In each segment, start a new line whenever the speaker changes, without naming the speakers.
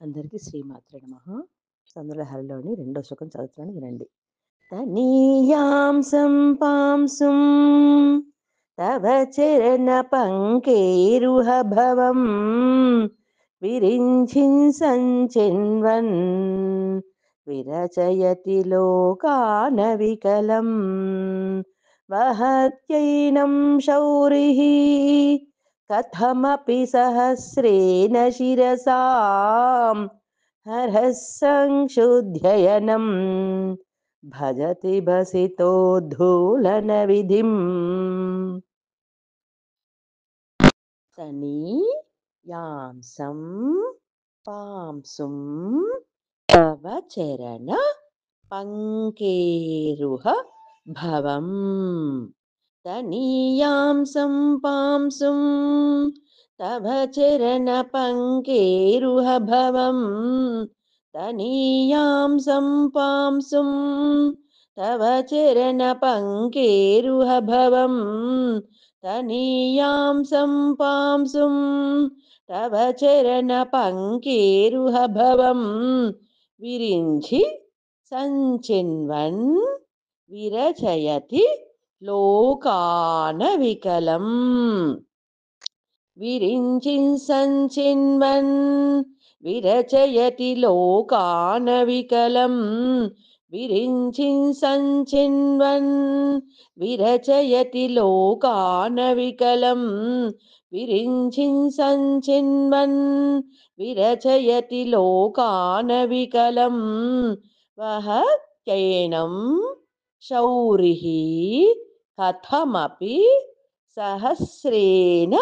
అందరికీ శ్రీమాత్రే నమః. సందులహరిలోని రెండో శ్లోకం చదువుతున్నాను వినండి. తనీయాంసం పాంసుం తవ చరణ పంకేరుహ భవం విరించిన్ సంచిన్వన్ విరచయతి లోకాన వికలం వహత్యైనం శౌరిః కథమపి సహస్రేణ శిరసాం హరః సంక్షుధ్యయనం భజతి భసితోద్ధూలన విధిం. తనీయాంసం పాంసుం తవ చరణ పంకేరుహ భవం. తనీయాంసం పాంసుం తవ చరణ పంకేరుహ భవం. తనీయాంసం పాంసుం తవ చరణ పంకేరుహ భవం. తనీయాంసం పాంసుం తవ చరణ పంకేరుహ భవం. విరించి సంచిన్వన్ విరచయతి లోకాన వికలం. విరించిన్ సంచిన్వన్ విరచయతి లోకాన వికలం. విరించిన్ సంచిన్వన్ విరచయతి లోకాన వికలం. విరించిన్ సంచిన్వన్ విరచయతి లోకాన వికలం. వహత్యైనం శౌరిః కథమపి సహస్రేణ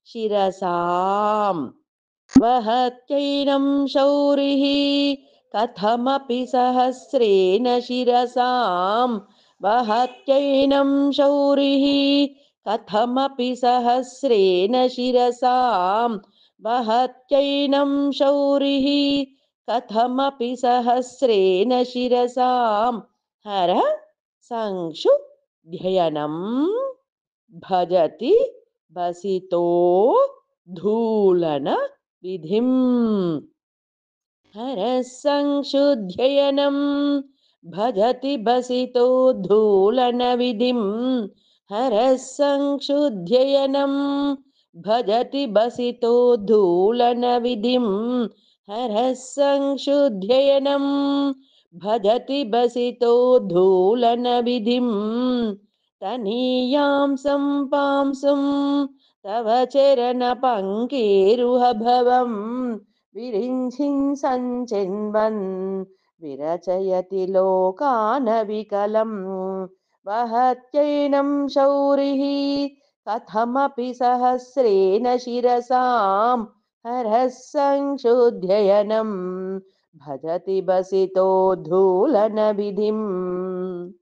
శిరసాం. వహత్యైనం శౌరిః కథమపి సహస్రేణ శిరసాం. వహత్యైనం శౌరిః కథమపి సహస్రేణ శిరసాం. వహత్యైనం శౌరిః కథమపి సహస్రేణ శిరసాం హరః సంక్షుధ్యయనం భజతి భసితో ధూలన విధిం. హరః సంక్షుధ్యయనం భజతి భసితో ధూలన విధిం. హరః సంక్షుధ్యయనం భజతి భసితో ధూలన విధిం. హరః సంక్షుధ్యయనం భజతి భసితో ధూలన విధిం. తనీయాంసం పాంసుం తవ చరణ పంకేరుహ భవం. విరించిన్ సంచిన్వన్ విరచయతి లోకాన వికలం. వహత్యైనం శౌరిః కథమపి సహస్రేణ శిరసాం. హరః సంక్షుధ్యయనం భజతి భసితో ధూలన విధిం.